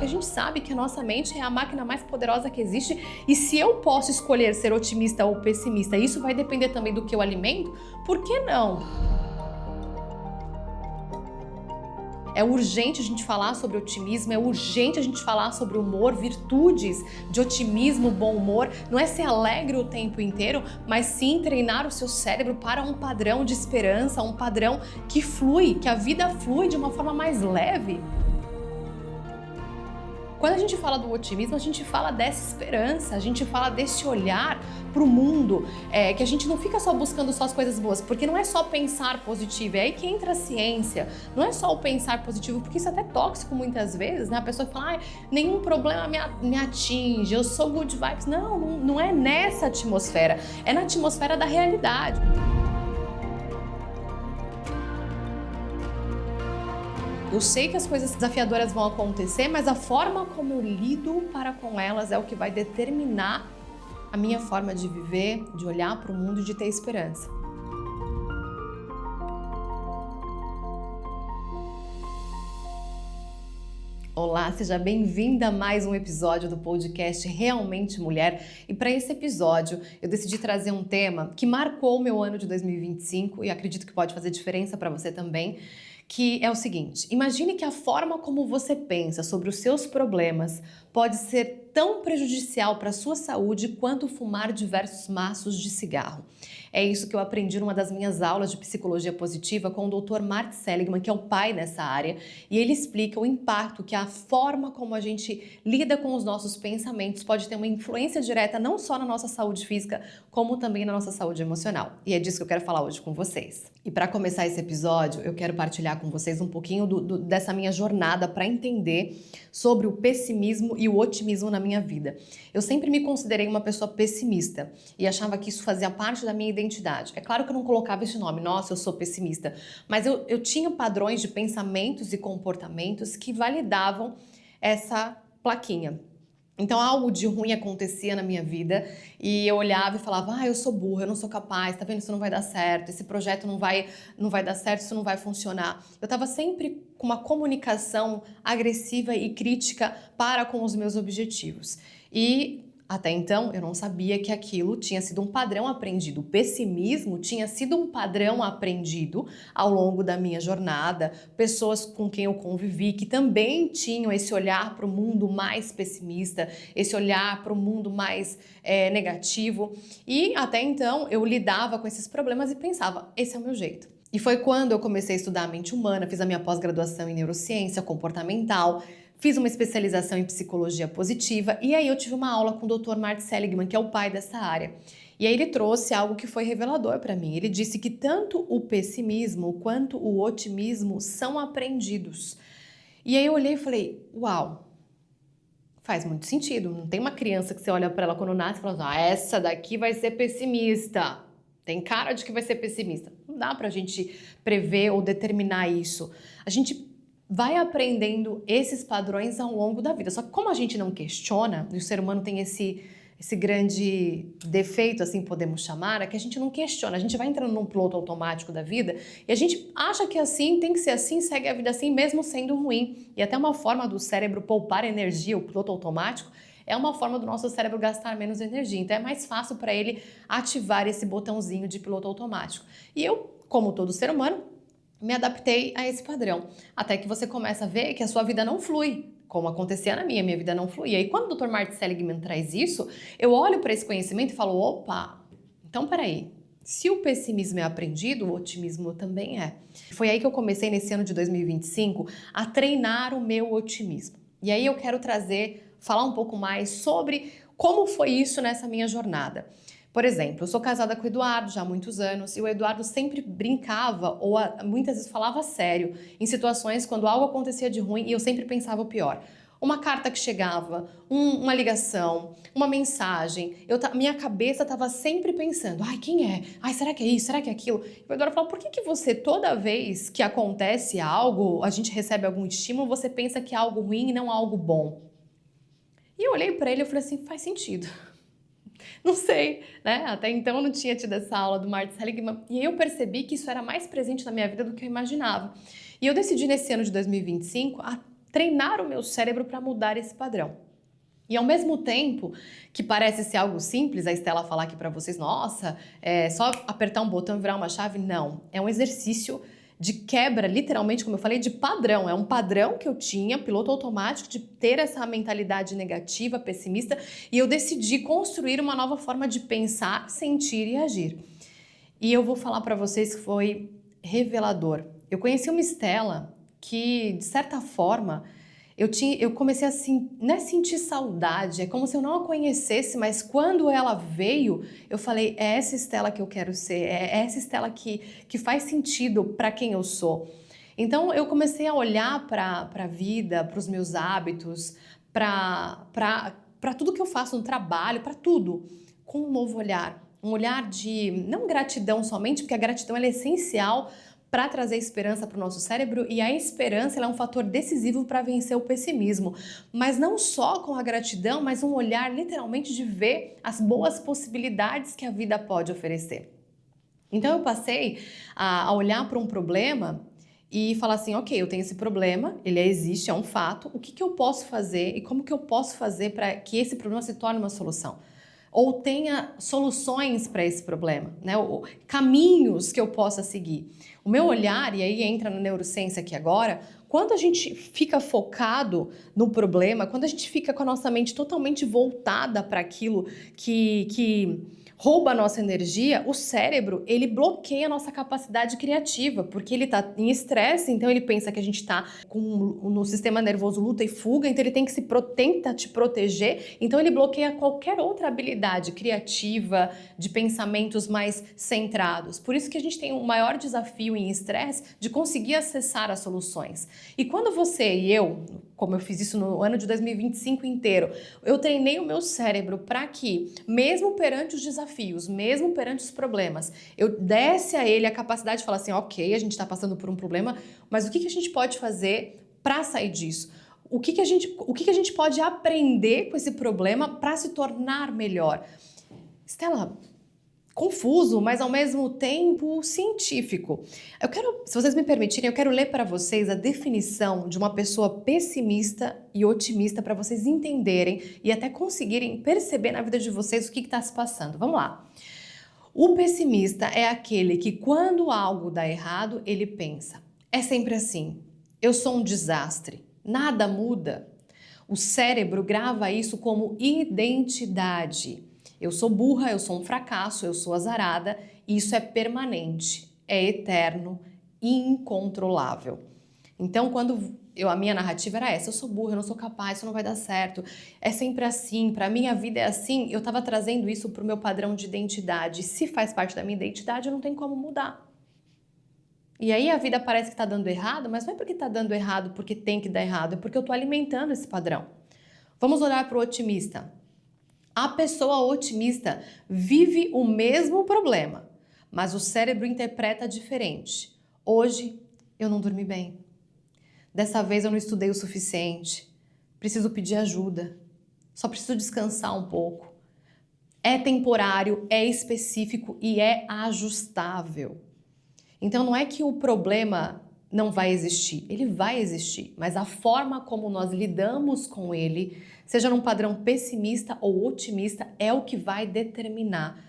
porque a gente sabe que a nossa mente é a máquina mais poderosa que existe e se eu posso escolher ser otimista ou pessimista, isso vai depender também do que eu alimento, por que não? É urgente a gente falar sobre otimismo, é urgente a gente falar sobre humor, virtudes de otimismo, bom humor. Não é ser alegre o tempo inteiro, mas sim treinar o seu cérebro para um padrão de esperança, um padrão que flui, que a vida flui de uma forma mais leve. Quando a gente fala do otimismo, a gente fala dessa esperança, a gente fala desse olhar para o mundo, que a gente não fica só buscando só as coisas boas, porque não é só pensar positivo, é aí que entra a ciência, não é só o pensar positivo, porque isso é até tóxico muitas vezes, né? A pessoa fala, nenhum problema me atinge, eu sou good vibes. Não é nessa atmosfera, é na atmosfera da realidade. Eu sei que as coisas desafiadoras vão acontecer, mas a forma como eu lido para com elas é o que vai determinar a minha forma de viver, de olhar para o mundo e de ter esperança. Olá, seja bem-vinda a mais um episódio do podcast Realmente Mulher. E para esse episódio, eu decidi trazer um tema que marcou o meu ano de 2025 e acredito que pode fazer diferença para você também, que é o seguinte: imagine que a forma como você pensa sobre os seus problemas pode ser tão prejudicial para a sua saúde quanto fumar diversos maços de cigarro. É isso que eu aprendi numa das minhas aulas de psicologia positiva com o Dr. Mark Seligman, que é o pai nessa área, e ele explica o impacto que a forma como a gente lida com os nossos pensamentos pode ter uma influência direta não só na nossa saúde física, como também na nossa saúde emocional. E é disso que eu quero falar hoje com vocês. E para começar esse episódio, eu quero partilhar com vocês um pouquinho dessa minha jornada para entender sobre o pessimismo e o otimismo na minha vida. Eu sempre me considerei uma pessoa pessimista e achava que isso fazia parte da minha identidade. É claro que eu não colocava esse nome, nossa, eu sou pessimista, mas eu tinha padrões de pensamentos e comportamentos que validavam essa plaquinha. Então algo de ruim acontecia na minha vida e eu olhava e falava, eu sou burra, eu não sou capaz, tá vendo, isso não vai dar certo, esse projeto não vai dar certo, isso não vai funcionar. Eu estava sempre com uma comunicação agressiva e crítica para com os meus objetivos. E até então, eu não sabia que aquilo tinha sido um padrão aprendido. O pessimismo tinha sido um padrão aprendido ao longo da minha jornada. Pessoas com quem eu convivi que também tinham esse olhar para o mundo mais pessimista, esse olhar para o mundo mais negativo. E até então, eu lidava com esses problemas e pensava, esse é o meu jeito. E foi quando eu comecei a estudar a mente humana, fiz a minha pós-graduação em neurociência comportamental, fiz uma especialização em psicologia positiva e aí eu tive uma aula com o Dr. Mark Seligman, que é o pai dessa área. E aí ele trouxe algo que foi revelador para mim. Ele disse que tanto o pessimismo quanto o otimismo são aprendidos. E aí eu olhei e falei, uau, faz muito sentido. Não tem uma criança que você olha para ela quando nasce e fala, essa daqui vai ser pessimista. Tem cara de que vai ser pessimista. Não dá pra gente prever ou determinar isso. A gente vai aprendendo esses padrões ao longo da vida. Só que como a gente não questiona, e o ser humano tem esse grande defeito, assim podemos chamar, é que a gente não questiona. A gente vai entrando num piloto automático da vida e a gente acha que assim, tem que ser assim, segue a vida assim, mesmo sendo ruim. E até uma forma do cérebro poupar energia, o piloto automático, é uma forma do nosso cérebro gastar menos energia. Então é mais fácil para ele ativar esse botãozinho de piloto automático. E eu, como todo ser humano, me adaptei a esse padrão. Até que você começa a ver que a sua vida não flui, como acontecia na minha vida não fluía. E quando o Dr. Mark Seligman traz isso, eu olho para esse conhecimento e falo, opa, então peraí. Se o pessimismo é aprendido, o otimismo também é. Foi aí que eu comecei nesse ano de 2025 a treinar o meu otimismo. E aí eu quero falar um pouco mais sobre como foi isso nessa minha jornada. Por exemplo, eu sou casada com o Eduardo já há muitos anos e o Eduardo sempre brincava ou muitas vezes falava sério em situações quando algo acontecia de ruim e eu sempre pensava o pior. Uma carta que chegava, uma ligação, uma mensagem, minha cabeça estava sempre pensando, quem é? Será que é isso? Será que é aquilo? E o Eduardo falou, por que você toda vez que acontece algo, a gente recebe algum estímulo, você pensa que é algo ruim e não algo bom? E eu olhei para ele e falei assim, faz sentido. Não sei, né? Até então eu não tinha tido essa aula do Mark Seligman e aí eu percebi que isso era mais presente na minha vida do que eu imaginava. E eu decidi nesse ano de 2025 treinar o meu cérebro para mudar esse padrão. E ao mesmo tempo que parece ser algo simples, a Estela falar aqui para vocês, nossa, é só apertar um botão e virar uma chave, não. É um exercício de quebra, literalmente, como eu falei, de padrão. É um padrão que eu tinha, piloto automático, de ter essa mentalidade negativa, pessimista, e eu decidi construir uma nova forma de pensar, sentir e agir. E eu vou falar para vocês que foi revelador. Eu conheci uma Estela que, de certa forma, eu comecei a não é sentir saudade, é como se eu não a conhecesse, mas quando ela veio, eu falei, é essa Estela que eu quero ser, é essa Estela que faz sentido para quem eu sou. Então eu comecei a olhar para a vida, para os meus hábitos, para tudo que eu faço no trabalho, para tudo, com um novo olhar. Um olhar de, não gratidão somente, porque a gratidão ela é essencial para trazer esperança para o nosso cérebro, e a esperança ela é um fator decisivo para vencer o pessimismo. Mas não só com a gratidão, mas um olhar literalmente de ver as boas possibilidades que a vida pode oferecer. Então eu passei a olhar para um problema e falar assim, ok, eu tenho esse problema, ele existe, é um fato, o que eu posso fazer e como que eu posso fazer para que esse problema se torne uma solução? Ou tenha soluções para esse problema, né? Ou caminhos que eu possa seguir. O meu olhar, e aí entra na neurociência aqui agora, quando a gente fica focado no problema, quando a gente fica com a nossa mente totalmente voltada para aquilo que rouba a nossa energia, o cérebro, ele bloqueia a nossa capacidade criativa, porque ele está em estresse, então ele pensa que a gente está no sistema nervoso luta e fuga, então ele tenta te proteger, então ele bloqueia qualquer outra habilidade criativa, de pensamentos mais centrados. Por isso que a gente tem um maior desafio em estresse de conseguir acessar as soluções. E quando você e eu, como eu fiz isso no ano de 2025 inteiro, eu treinei o meu cérebro para que, mesmo perante os desafios, mesmo perante os problemas, eu desse a ele a capacidade de falar assim, ok, a gente está passando por um problema, mas o que a gente pode fazer para sair disso? O que a gente pode aprender com esse problema para se tornar melhor? Estela, confuso, mas ao mesmo tempo científico. Se vocês me permitirem, eu quero ler para vocês a definição de uma pessoa pessimista e otimista para vocês entenderem e até conseguirem perceber na vida de vocês o que está se passando. Vamos lá. O pessimista é aquele que, quando algo dá errado, ele pensa: é sempre assim, eu sou um desastre, nada muda. O cérebro grava isso como identidade. Eu sou burra, eu sou um fracasso, eu sou azarada, e isso é permanente, é eterno, incontrolável. Então, a minha narrativa era essa, eu sou burra, eu não sou capaz, isso não vai dar certo, é sempre assim, para minha vida é assim, eu estava trazendo isso para o meu padrão de identidade. Se faz parte da minha identidade, não tem como mudar. E aí a vida parece que está dando errado, mas não é porque está dando errado porque tem que dar errado, é porque eu estou alimentando esse padrão. Vamos olhar para o otimista. A pessoa otimista vive o mesmo problema, mas o cérebro interpreta diferente. Hoje eu não dormi bem. Dessa vez eu não estudei o suficiente. Preciso pedir ajuda. Só preciso descansar um pouco. É temporário, é específico e é ajustável. Então não é que o problema não vai existir, ele vai existir, mas a forma como nós lidamos com ele, seja num padrão pessimista ou otimista, é o que vai determinar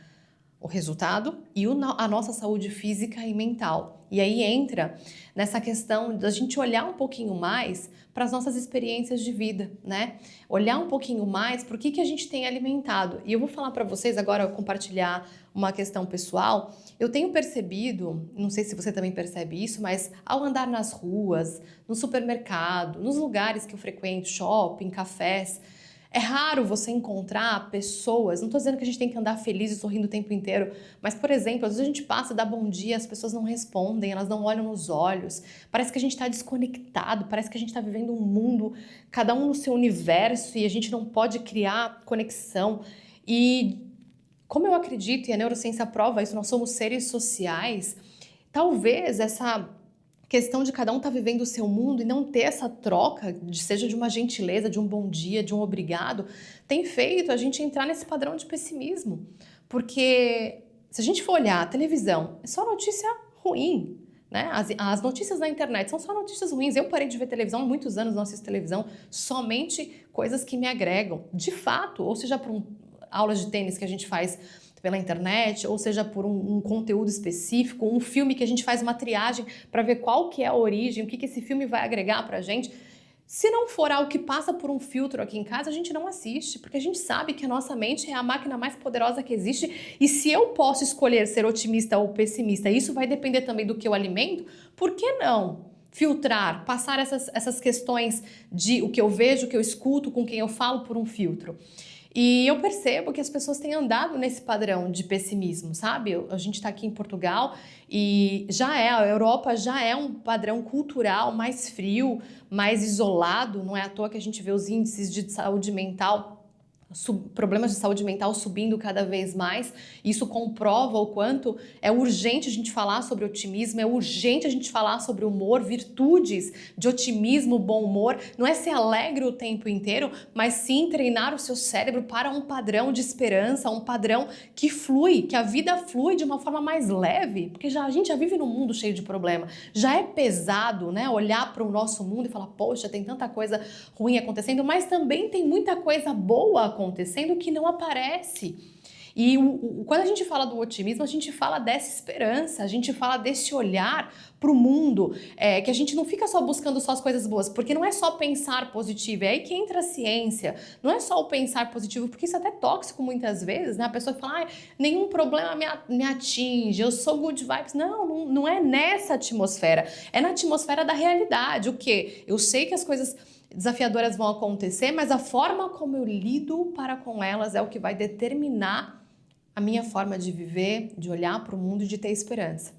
o resultado e a nossa saúde física e mental. E aí entra nessa questão da gente olhar um pouquinho mais para as nossas experiências de vida, né? Olhar um pouquinho mais para o que a gente tem alimentado. E eu vou falar para vocês agora, compartilhar uma questão pessoal. Eu tenho percebido, não sei se você também percebe isso, mas ao andar nas ruas, no supermercado, nos lugares que eu frequento, shopping, cafés, é raro você encontrar pessoas, não estou dizendo que a gente tem que andar feliz e sorrindo o tempo inteiro, mas, por exemplo, às vezes a gente passa, dá bom dia, as pessoas não respondem, elas não olham nos olhos, parece que a gente está desconectado, parece que a gente está vivendo um mundo, cada um no seu universo, e a gente não pode criar conexão. E como eu acredito, e a neurociência prova isso, nós somos seres sociais, talvez essa questão de cada um estar vivendo o seu mundo e não ter essa troca, seja de uma gentileza, de um bom dia, de um obrigado, tem feito a gente entrar nesse padrão de pessimismo. Porque se a gente for olhar a televisão, é só notícia ruim. né? As notícias na internet são só notícias ruins. Eu parei de ver televisão há muitos anos, não assisto televisão, somente coisas que me agregam, de fato, ou seja, por aulas de tênis que a gente faz pela internet, ou seja, por um conteúdo específico, um filme que a gente faz uma triagem para ver qual que é a origem, o que esse filme vai agregar pra gente. Se não for algo que passa por um filtro aqui em casa, a gente não assiste, porque a gente sabe que a nossa mente é a máquina mais poderosa que existe, e se eu posso escolher ser otimista ou pessimista, isso vai depender também do que eu alimento, por que não filtrar, passar essas questões de o que eu vejo, o que eu escuto, com quem eu falo por um filtro? E eu percebo que as pessoas têm andado nesse padrão de pessimismo, sabe? A gente está aqui em Portugal e a Europa já é um padrão cultural mais frio, mais isolado, não é à toa que a gente vê os índices de saúde mental, problemas de saúde mental subindo cada vez mais. Isso comprova o quanto é urgente a gente falar sobre otimismo, é urgente a gente falar sobre humor, virtudes de otimismo, bom humor. Não é ser alegre o tempo inteiro, mas sim treinar o seu cérebro para um padrão de esperança, um padrão que flui, que a vida flui de uma forma mais leve, porque a gente já vive num mundo cheio de problema. Já é pesado, né, olhar para o nosso mundo e falar, poxa, tem tanta coisa ruim acontecendo, mas também tem muita coisa boa acontecendo que não aparece. E quando a gente fala do otimismo, a gente fala dessa esperança, a gente fala desse olhar para o mundo, que a gente não fica só buscando só as coisas boas, porque não é só pensar positivo, é aí que entra a ciência, não é só o pensar positivo, porque isso é até tóxico muitas vezes, né? A pessoa fala, nenhum problema me atinge, eu sou good vibes. Não é nessa atmosfera, é na atmosfera da realidade. O quê? Eu sei que as coisas desafiadoras vão acontecer, mas a forma como eu lido para com elas é o que vai determinar a minha forma de viver, de olhar para o mundo e de ter esperança.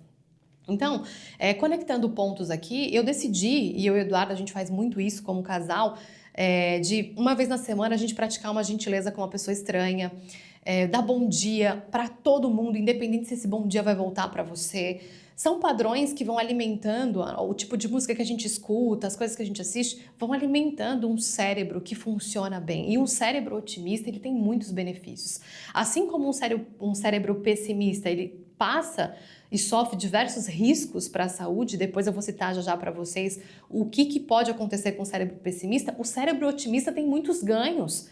Então, conectando pontos aqui, eu decidi, e eu e o Eduardo, a gente faz muito isso como casal, de uma vez na semana a gente praticar uma gentileza com uma pessoa estranha, dar bom dia para todo mundo, independente se esse bom dia vai voltar para você. São padrões que vão alimentando o tipo de música que a gente escuta, as coisas que a gente assiste, vão alimentando um cérebro que funciona bem. E um cérebro otimista, ele tem muitos benefícios. Assim como um cérebro pessimista, ele passa e sofre diversos riscos para a saúde, depois eu vou citar já para vocês o que pode acontecer com o cérebro pessimista, o cérebro otimista tem muitos ganhos.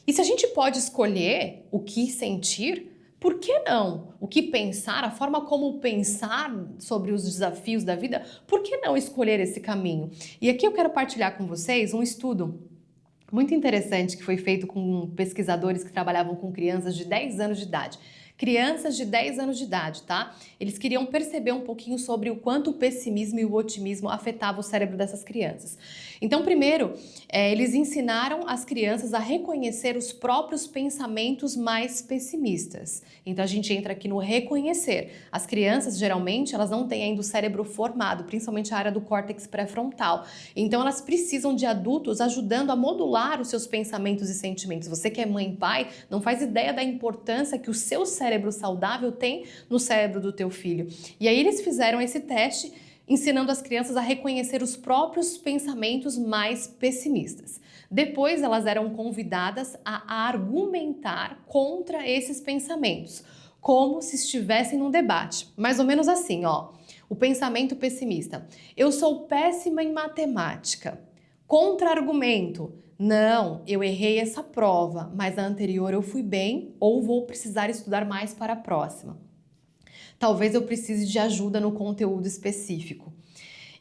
E se a gente pode escolher o que sentir, por que não? O que pensar, a forma como pensar sobre os desafios da vida, por que não escolher esse caminho? E aqui eu quero partilhar com vocês um estudo muito interessante que foi feito com pesquisadores que trabalhavam com crianças de 10 anos de idade. Crianças de 10 anos de idade, tá? Eles queriam perceber um pouquinho sobre o quanto o pessimismo e o otimismo afetavam o cérebro dessas crianças. Então, primeiro, eles ensinaram as crianças a reconhecer os próprios pensamentos mais pessimistas. Então, a gente entra aqui no reconhecer. As crianças, geralmente, elas não têm ainda o cérebro formado, principalmente a área do córtex pré-frontal. Então, elas precisam de adultos ajudando a modular os seus pensamentos e sentimentos. Você que é mãe e pai, não faz ideia da importância que o seu cérebro saudável tem no cérebro do teu filho. E aí eles fizeram esse teste ensinando as crianças a reconhecer os próprios pensamentos mais pessimistas. Depois elas eram convidadas a argumentar contra esses pensamentos, como se estivessem num debate. Mais ou menos assim, ó. O pensamento pessimista. Eu sou péssima em matemática. Contra-argumento. Não, eu errei essa prova, mas a anterior eu fui bem ou vou precisar estudar mais para a próxima. Talvez eu precise de ajuda no conteúdo específico.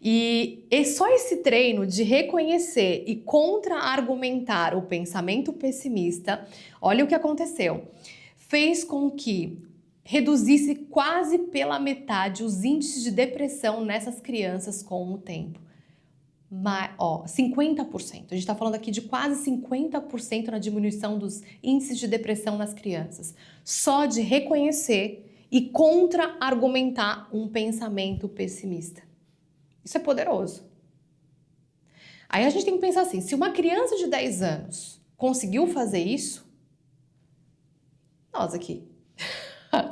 E só esse treino de reconhecer e contra-argumentar o pensamento pessimista, olha o que aconteceu. Fez com que reduzisse quase pela metade os índices de depressão nessas crianças com o tempo. 50%. A gente está falando aqui de quase 50% na diminuição dos índices de depressão nas crianças. Só de reconhecer e contra-argumentar um pensamento pessimista. Isso é poderoso. Aí a gente tem que pensar assim, se uma criança de 10 anos conseguiu fazer isso, nós aqui.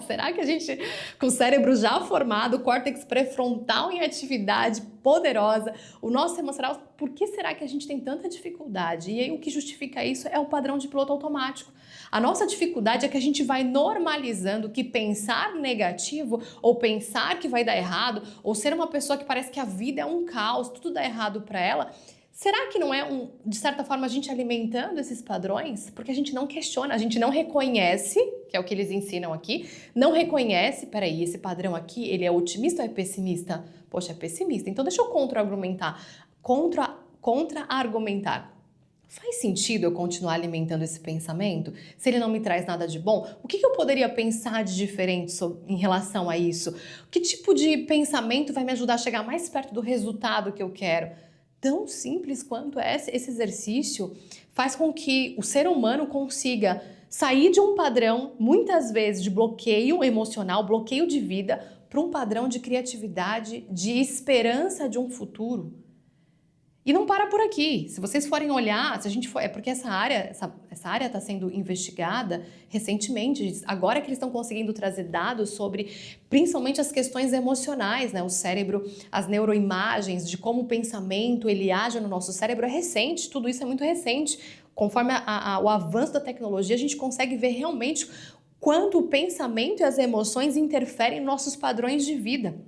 Será que a gente, com o cérebro já formado, o córtex pré-frontal em atividade poderosa, o nosso emocional, por que será que a gente tem tanta dificuldade? E aí o que justifica isso é o padrão de piloto automático. A nossa dificuldade é que a gente vai normalizando que pensar negativo, ou pensar que vai dar errado, ou ser uma pessoa que parece que a vida é um caos, tudo dá errado para ela. Será que não é, de certa forma, a gente alimentando esses padrões? Porque a gente não questiona, a gente não reconhece, que é o que eles ensinam aqui, não reconhece, peraí, esse padrão aqui, ele é otimista ou é pessimista? Poxa, é pessimista. Então deixa eu contra-argumentar. Contra-argumentar. Faz sentido eu continuar alimentando esse pensamento? Se ele não me traz nada de bom, o que eu poderia pensar de diferente em relação a isso? Que tipo de pensamento vai me ajudar a chegar mais perto do resultado que eu quero? Tão simples quanto esse exercício faz com que o ser humano consiga sair de um padrão, muitas vezes, de bloqueio emocional, bloqueio de vida, para um padrão de criatividade, de esperança de um futuro. E não para por aqui. Se vocês forem olhar, se a gente for, é porque essa área está sendo investigada recentemente. Agora que eles estão conseguindo trazer dados sobre, principalmente as questões emocionais, né? O cérebro, as neuroimagens, de como o pensamento ele age no nosso cérebro é recente. Tudo isso é muito recente. Conforme o avanço da tecnologia, a gente consegue ver realmente quanto o pensamento e as emoções interferem em nossos padrões de vida.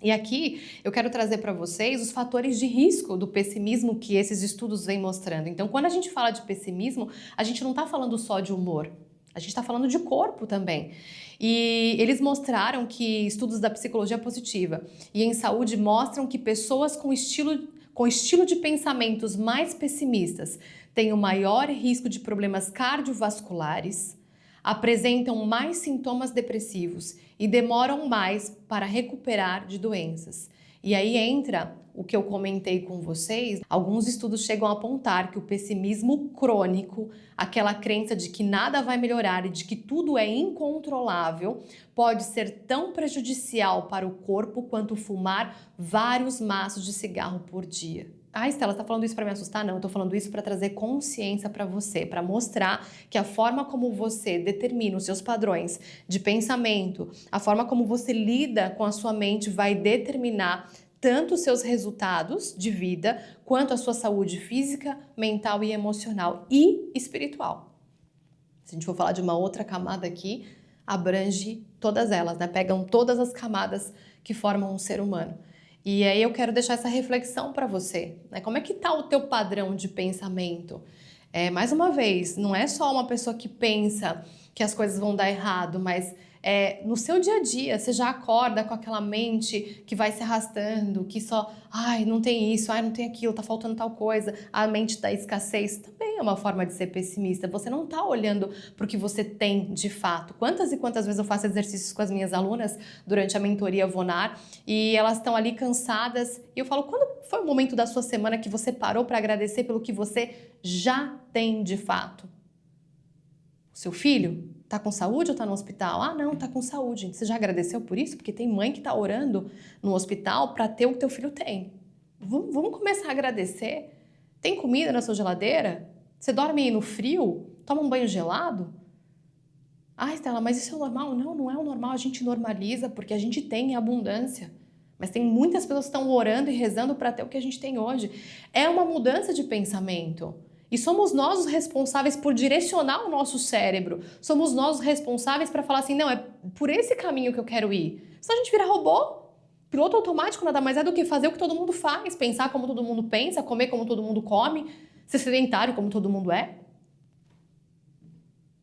E aqui eu quero trazer para vocês os fatores de risco do pessimismo que esses estudos vêm mostrando. Então, quando a gente fala de pessimismo, a gente não está falando só de humor, a gente está falando de corpo também. E eles mostraram que estudos da psicologia positiva e em saúde mostram que pessoas com estilo de pensamentos mais pessimistas têm o maior risco de problemas cardiovasculares, apresentam mais sintomas depressivos e demoram mais para recuperar de doenças. E aí entra o que eu comentei com vocês. Alguns estudos chegam a apontar que o pessimismo crônico, aquela crença de que nada vai melhorar e de que tudo é incontrolável, pode ser tão prejudicial para o corpo quanto fumar vários maços de cigarro por dia. Ah, Estela, você tá falando isso para me assustar? Não, eu tô falando isso para trazer consciência para você, para mostrar que a forma como você determina os seus padrões de pensamento, a forma como você lida com a sua mente vai determinar tanto os seus resultados de vida, quanto a sua saúde física, mental e emocional e espiritual. Se a gente for falar de uma outra camada aqui, abrange todas elas, né? Pegam todas as camadas que formam um ser humano. E aí eu quero deixar essa reflexão para você, né? Como é que tá o teu padrão de pensamento? Mais uma vez, não é só uma pessoa que pensa que as coisas vão dar errado, mas no seu dia a dia, você já acorda com aquela mente que vai se arrastando, que só, ai, não tem isso, ai, não tem aquilo, tá faltando tal coisa, a mente da escassez também é uma forma de ser pessimista. Você não tá olhando para o que você tem de fato. Quantas e quantas vezes eu faço exercícios com as minhas alunas durante a mentoria Vonar e elas estão ali cansadas e eu falo, quando foi o momento da sua semana que você parou para agradecer pelo que você já tem de fato? O seu filho tá com saúde ou tá no hospital? Ah, não, tá com saúde. Você já agradeceu por isso? Porque tem mãe que tá orando no hospital para ter o que teu filho tem. Vamos começar a agradecer. Tem comida na sua geladeira? Você dorme no frio? Toma um banho gelado? Ah, Estela, mas isso é o normal? Não, não é o normal. A gente normaliza porque a gente tem abundância. Mas tem muitas pessoas que estão orando e rezando para ter o que a gente tem hoje. É uma mudança de pensamento. E somos nós os responsáveis por direcionar o nosso cérebro. Somos nós os responsáveis para falar assim, não, é por esse caminho que eu quero ir. Senão a gente vira robô. Piloto automático nada mais é do que fazer o que todo mundo faz. Pensar como todo mundo pensa, comer como todo mundo come, ser sedentário como todo mundo é.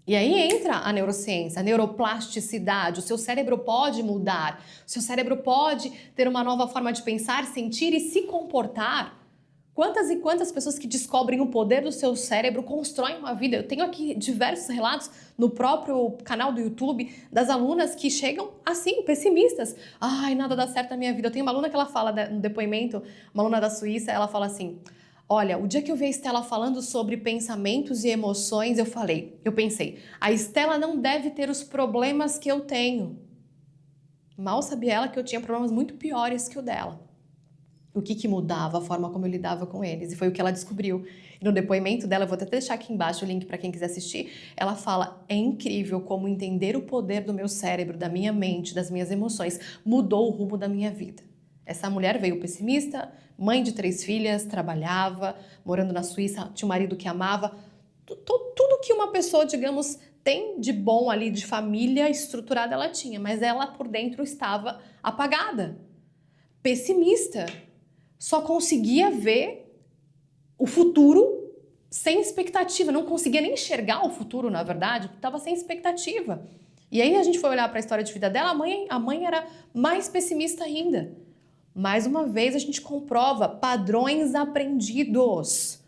E aí entra a neurociência, a neuroplasticidade. O seu cérebro pode mudar. O seu cérebro pode ter uma nova forma de pensar, sentir e se comportar. Quantas e quantas pessoas que descobrem o poder do seu cérebro constroem uma vida? Eu tenho aqui diversos relatos no próprio canal do YouTube das alunas que chegam assim, pessimistas. Ai, nada dá certo na minha vida. Eu tenho uma aluna que ela fala no depoimento, uma aluna da Suíça, ela fala assim, olha, o dia que eu vi a Estela falando sobre pensamentos e emoções, eu pensei, a Estela não deve ter os problemas que eu tenho. Mal sabia ela que eu tinha problemas muito piores que o dela. o que mudava a forma como eu lidava com eles. E foi o que ela descobriu. No depoimento dela, eu vou até deixar aqui embaixo o link para quem quiser assistir, ela fala: é incrível como entender o poder do meu cérebro, da minha mente, das minhas emoções, mudou o rumo da minha vida. Essa mulher veio pessimista, mãe de 3 filhas, trabalhava, morando na Suíça, tinha um marido que amava. Tudo que uma pessoa, digamos, tem de bom ali, de família estruturada, ela tinha, mas ela por dentro estava apagada, pessimista, só conseguia ver o futuro sem expectativa, não conseguia nem enxergar o futuro, na verdade, estava sem expectativa. E aí a gente foi olhar para a história de vida dela, a mãe era mais pessimista ainda. Mais uma vez a gente comprova padrões aprendidos.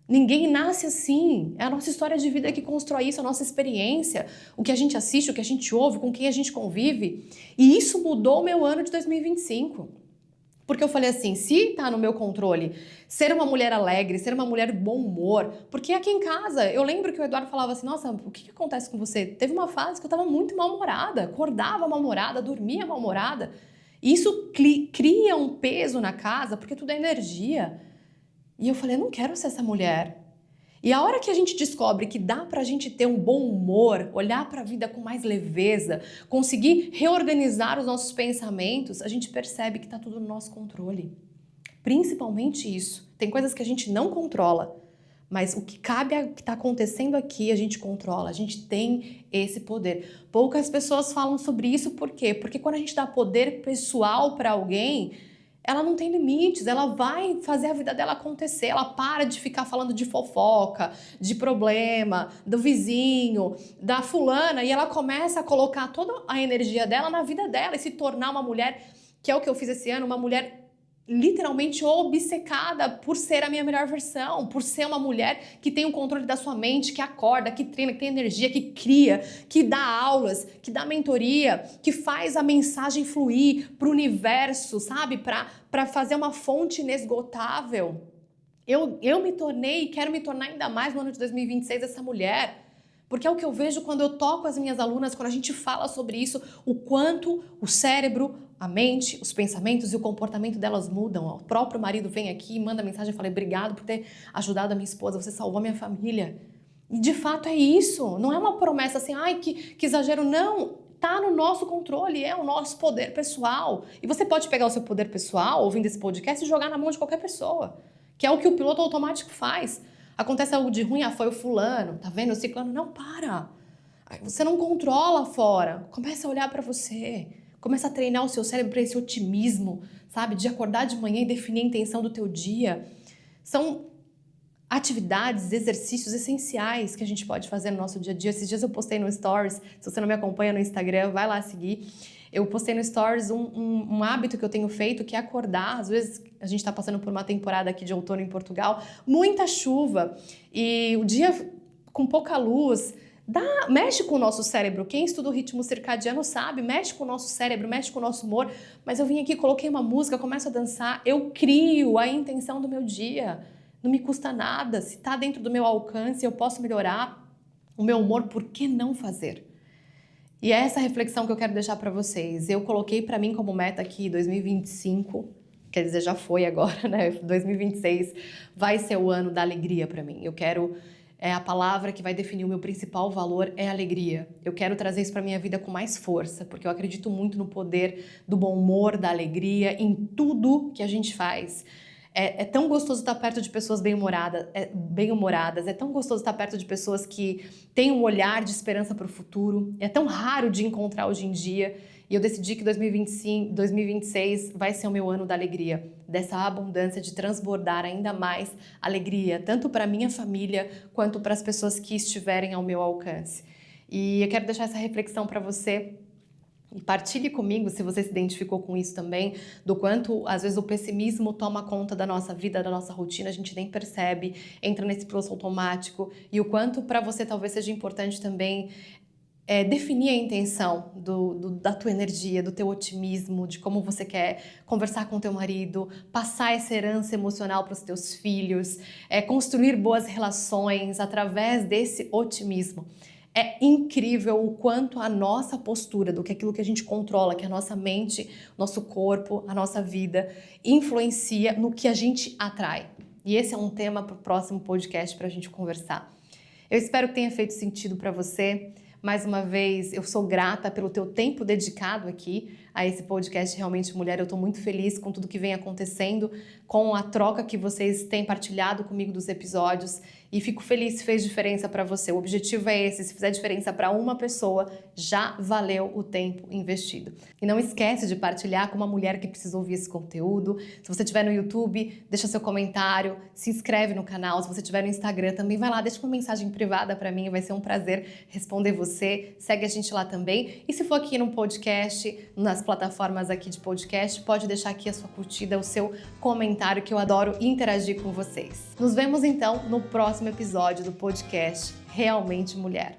Ninguém nasce assim, é a nossa história de vida que constrói isso, a nossa experiência, o que a gente assiste, o que a gente ouve, com quem a gente convive. E isso mudou o meu ano de 2025. Porque eu falei assim, se tá no meu controle ser uma mulher alegre, ser uma mulher de bom humor, porque aqui em casa, eu lembro que o Eduardo falava assim, nossa, o que acontece com você? Teve uma fase que eu tava muito mal-humorada, acordava mal-humorada, dormia mal-humorada. E isso cria um peso na casa, porque tudo é energia. E eu falei, eu não quero ser essa mulher. E a hora que a gente descobre que dá pra gente ter um bom humor, olhar pra vida com mais leveza, conseguir reorganizar os nossos pensamentos, a gente percebe que tá tudo no nosso controle. Principalmente isso. Tem coisas que a gente não controla, mas o que cabe a que tá acontecendo aqui, a gente controla, a gente tem esse poder. Poucas pessoas falam sobre isso, por quê? Porque quando a gente dá poder pessoal pra alguém, ela não tem limites, ela vai fazer a vida dela acontecer, ela para de ficar falando de fofoca, de problema, do vizinho, da fulana, e ela começa a colocar toda a energia dela na vida dela e se tornar uma mulher, que é o que eu fiz esse ano, uma mulher literalmente obcecada por ser a minha melhor versão, por ser uma mulher que tem o controle da sua mente, que acorda, que treina, que tem energia, que cria, que dá aulas, que dá mentoria, que faz a mensagem fluir pro universo, sabe? Para fazer uma fonte inesgotável. Eu me tornei e quero me tornar ainda mais no ano de 2026 essa mulher. Porque é o que eu vejo quando eu toco as minhas alunas, quando a gente fala sobre isso, o quanto o cérebro, a mente, os pensamentos e o comportamento delas mudam. O próprio marido vem aqui e manda mensagem e fala, obrigado por ter ajudado a minha esposa, você salvou a minha família. E de fato é isso, não é uma promessa assim, ai que exagero, não. Tá no nosso controle, é o nosso poder pessoal. E você pode pegar o seu poder pessoal, ouvindo esse podcast, e jogar na mão de qualquer pessoa, que é o que o piloto automático faz. Acontece algo de ruim, foi o fulano, tá vendo? O ciclano, não, para. Você não controla fora. Começa a olhar pra você. Começa a treinar o seu cérebro para esse otimismo, sabe? De acordar de manhã e definir a intenção do teu dia. São atividades, exercícios essenciais que a gente pode fazer no nosso dia a dia. Esses dias eu postei no Stories, se você não me acompanha no Instagram, vai lá seguir. Eu postei no Stories um hábito que eu tenho feito, que é acordar. Às vezes a gente está passando por uma temporada aqui de outono em Portugal, muita chuva, e o dia com pouca luz, mexe com o nosso cérebro. Quem estuda o ritmo circadiano sabe, mexe com o nosso cérebro, mexe com o nosso humor. Mas eu vim aqui, coloquei uma música, começo a dançar, eu crio a intenção do meu dia. Não me custa nada, se está dentro do meu alcance, eu posso melhorar o meu humor, por que não fazer? E é essa reflexão que eu quero deixar para vocês. Eu coloquei para mim como meta aqui 2025, quer dizer, já foi agora, né? 2026 vai ser o ano da alegria para mim. Eu quero, a palavra que vai definir o meu principal valor é alegria. Eu quero trazer isso para minha vida com mais força, porque eu acredito muito no poder do bom humor, da alegria, em tudo que a gente faz. É tão gostoso estar perto de pessoas bem-humoradas, é tão gostoso estar perto de pessoas que têm um olhar de esperança para o futuro, é tão raro de encontrar hoje em dia, e eu decidi que 2026 vai ser o meu ano da alegria, dessa abundância, de transbordar ainda mais alegria, tanto para a minha família, quanto para as pessoas que estiverem ao meu alcance. E eu quero deixar essa reflexão para você. E partilhe comigo se você se identificou com isso também, do quanto às vezes o pessimismo toma conta da nossa vida, da nossa rotina, a gente nem percebe, entra nesse piloto automático, e o quanto para você talvez seja importante também definir a intenção da tua energia, do teu otimismo, de como você quer conversar com o teu marido, passar essa herança emocional para os teus filhos, construir boas relações através desse otimismo. É incrível o quanto a nossa postura, do que aquilo que a gente controla, que é a nossa mente, nosso corpo, a nossa vida, influencia no que a gente atrai. E esse é um tema para o próximo podcast para a gente conversar. Eu espero que tenha feito sentido para você. Mais uma vez, eu sou grata pelo teu tempo dedicado aqui a esse podcast Realmente Mulher. Eu estou muito feliz com tudo que vem acontecendo, com a troca que vocês têm partilhado comigo dos episódios e fico feliz se fez diferença para você. O objetivo é esse, se fizer diferença para uma pessoa, já valeu o tempo investido. E não esquece de partilhar com uma mulher que precisa ouvir esse conteúdo. Se você estiver no YouTube, deixa seu comentário, se inscreve no canal. Se você estiver no Instagram, também vai lá, deixa uma mensagem privada para mim, vai ser um prazer responder você. Segue a gente lá também. E se for aqui no podcast, nas plataformas aqui de podcast, pode deixar aqui a sua curtida, o seu comentário, que eu adoro interagir com vocês. Nos vemos então no próximo episódio do podcast Realmente Mulher.